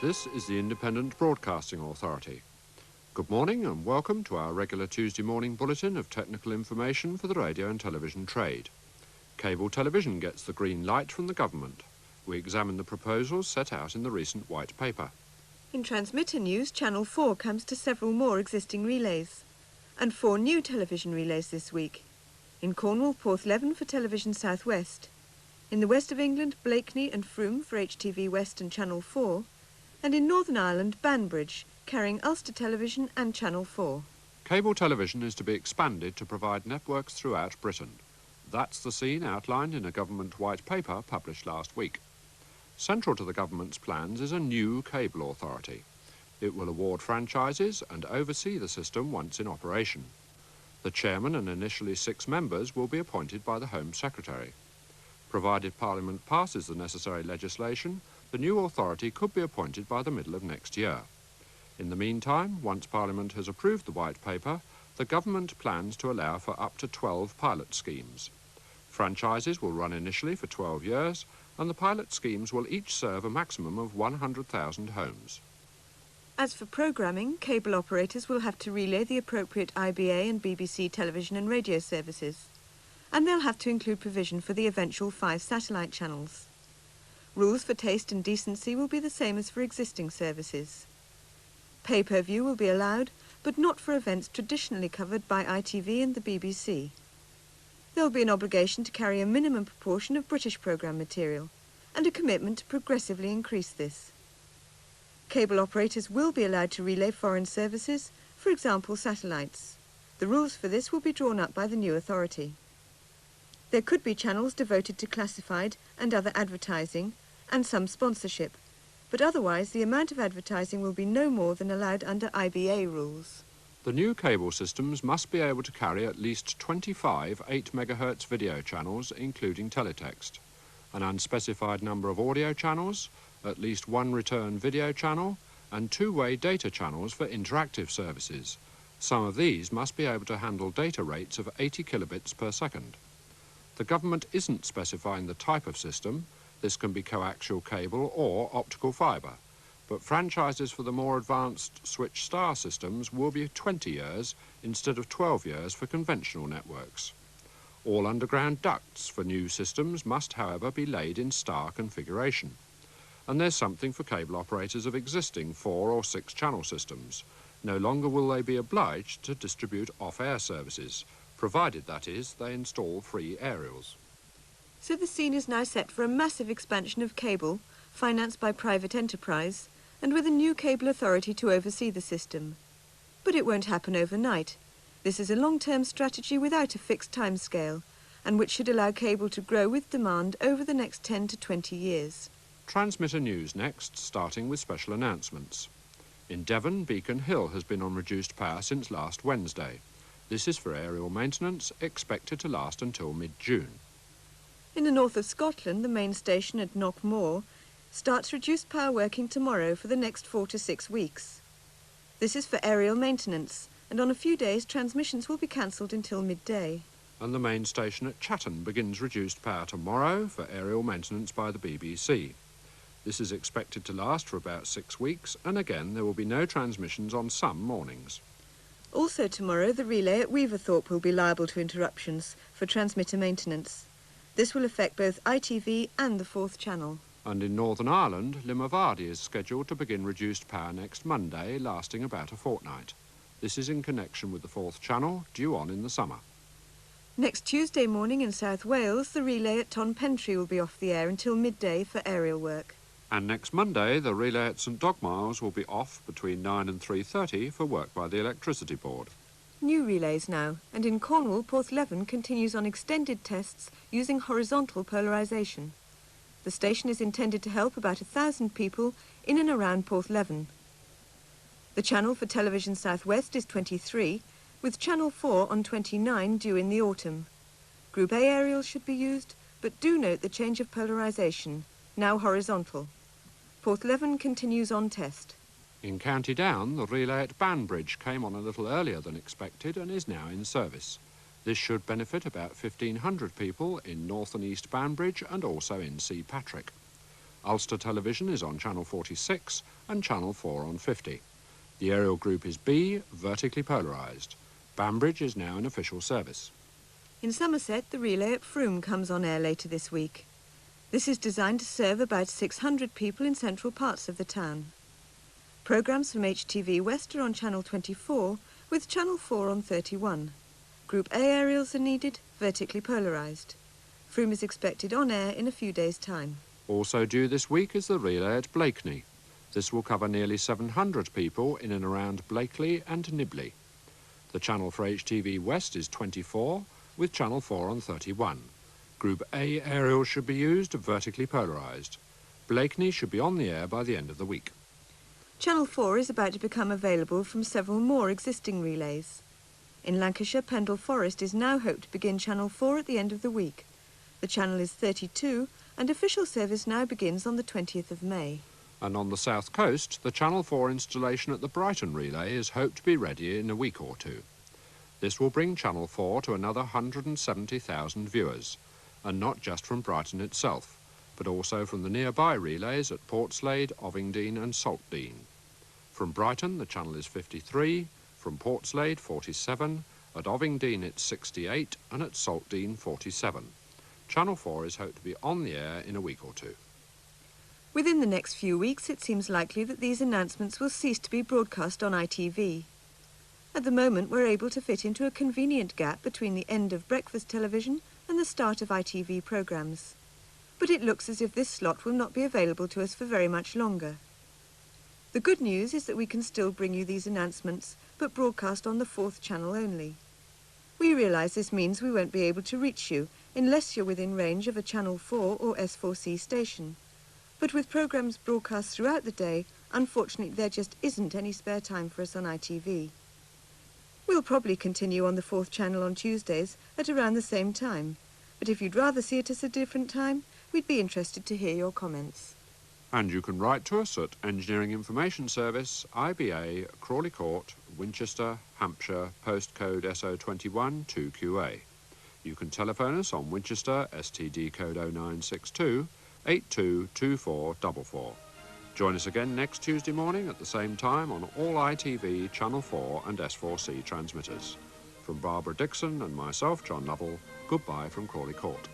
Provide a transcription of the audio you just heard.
This is the Independent Broadcasting Authority. Good morning and welcome to our regular Tuesday morning bulletin of technical information for the radio and television trade. Cable television gets the green light from the government. We examine the proposals set out in the recent white paper. In transmitter news, Channel 4 comes to several more existing relays, and 4 new television relays this week. In Cornwall, Porthleven for Television South West. In the west of England, Blakeney and Frome for HTV West and Channel 4. And in Northern Ireland, Banbridge, carrying Ulster Television and Channel 4. Cable television is to be expanded to provide networks throughout Britain. That's the scene outlined in a government white paper published last week. Central to the government's plans is a new cable authority. It will award franchises and oversee the system once in operation. The chairman and initially 6 members will be appointed by the Home Secretary. Provided Parliament passes the necessary legislation, the new authority could be appointed by the middle of next year. In the meantime, once Parliament has approved the white paper, the government plans to allow for up to 12 pilot schemes. Franchises will run initially for 12 years, and the pilot schemes will each serve a maximum of 100,000 homes. As for programming, cable operators will have to relay the appropriate IBA and BBC television and radio services, and they'll have to include provision for the eventual 5 satellite channels. Rules for taste and decency will be the same as for existing services. Pay-per-view will be allowed, but not for events traditionally covered by ITV and the BBC. There'll be an obligation to carry a minimum proportion of British programme material, and a commitment to progressively increase this. Cable operators will be allowed to relay foreign services, for example satellites. The rules for this will be drawn up by the new authority. There could be channels devoted to classified and other advertising, and some sponsorship, but otherwise the amount of advertising will be no more than allowed under IBA rules. The new cable systems must be able to carry at least 25 8 MHz video channels, including teletext, an unspecified number of audio channels, at least 1 return video channel, and 2-way data channels for interactive services. Some of these must be able to handle data rates of 80 kilobits per second. The government isn't specifying the type of system. This can be coaxial cable or optical fibre, but franchises for the more advanced switch-star systems will be 20 years instead of 12 years for conventional networks. All underground ducts for new systems must, however, be laid in star configuration. And there's something for cable operators of existing 4 or 6 channel systems. No longer will they be obliged to distribute off-air services, provided, that is, they install free aerials. So the scene is now set for a massive expansion of cable, financed by private enterprise, and with a new cable authority to oversee the system. But it won't happen overnight. This is a long-term strategy without a fixed timescale, and which should allow cable to grow with demand over the next 10 to 20 years. Transmitter news next, starting with special announcements. In Devon, Beacon Hill has been on reduced power since last Wednesday. This is for aerial maintenance, expected to last until mid-June. In the north of Scotland, the main station at Knockmore starts reduced power working tomorrow for the next 4 to 6 weeks. This is for aerial maintenance, and on a few days transmissions will be cancelled until midday. And the main station at Chatham begins reduced power tomorrow for aerial maintenance by the BBC. This is expected to last for about 6 weeks, and again there will be no transmissions on some mornings. Also tomorrow, the relay at Weaverthorpe will be liable to interruptions for transmitter maintenance. This will affect both ITV and the 4th channel. And in Northern Ireland, Limavady is scheduled to begin reduced power next Monday, lasting about a fortnight. This is in connection with the 4th channel, due on in the summer. Next Tuesday morning in South Wales, the relay at Tonpentry will be off the air until midday for aerial work. And next Monday, the relay at St Dogmiles will be off between 9 and 3:30 for work by the Electricity Board. New relays now, and in Cornwall, Porthleven continues on extended tests using horizontal polarisation. The station is intended to help about 1,000 people in and around Porthleven. The channel for Television South West is 23, with Channel 4 on 29 due in the autumn. Group A aerials should be used, but do note the change of polarisation, now horizontal. Porthleven continues on test. In County Down, the relay at Banbridge came on a little earlier than expected and is now in service. This should benefit about 1,500 people in North and East Banbridge and also in C. Patrick. Ulster Television is on Channel 46 and Channel 4 on 50. The aerial group is B, vertically polarised. Banbridge is now in official service. In Somerset, the relay at Frome comes on air later this week. This is designed to serve about 600 people in central parts of the town. Programmes from HTV West are on Channel 24, with Channel 4 on 31. Group A aerials are needed, vertically polarised. Frome is expected on air in a few days' time. Also due this week is the relay at Blakeney. This will cover nearly 700 people in and around Blakely and Nibley. The channel for HTV West is 24, with Channel 4 on 31. Group A aerials should be used, vertically polarised. Blakeney should be on the air by the end of the week. Channel 4 is about to become available from several more existing relays. In Lancashire, Pendle Forest is now hoped to begin Channel 4 at the end of the week. The channel is 32 and official service now begins on the 20th of May. And on the south coast, the Channel 4 installation at the Brighton relay is hoped to be ready in a week or two. This will bring Channel 4 to another 170,000 viewers, and not just from Brighton itself, but also from the nearby relays at Portslade, Ovingdean and Saltdean. From Brighton, the channel is 53, from Portslade, 47, at Ovingdean it's 68, and at Saltdean, 47. Channel 4 is hoped to be on the air in a week or two. Within the next few weeks, it seems likely that these announcements will cease to be broadcast on ITV. At the moment, we're able to fit into a convenient gap between the end of breakfast television and the start of ITV programmes. But it looks as if this slot will not be available to us for very much longer. The good news is that we can still bring you these announcements, but broadcast on the 4th channel only. We realise this means we won't be able to reach you unless you're within range of a Channel 4 or S4C station. But with programmes broadcast throughout the day, unfortunately there just isn't any spare time for us on ITV. We'll probably continue on the 4th channel on Tuesdays at around the same time, but if you'd rather see it at a different time, we'd be interested to hear your comments. And you can write to us at Engineering Information Service, IBA, Crawley Court, Winchester, Hampshire, postcode SO21 2QA. You can telephone us on Winchester, STD code 0962 822444. Join us again next Tuesday morning at the same time on all ITV, Channel 4 and S4C transmitters. From Barbara Dixon and myself, John Lovell, goodbye from Crawley Court.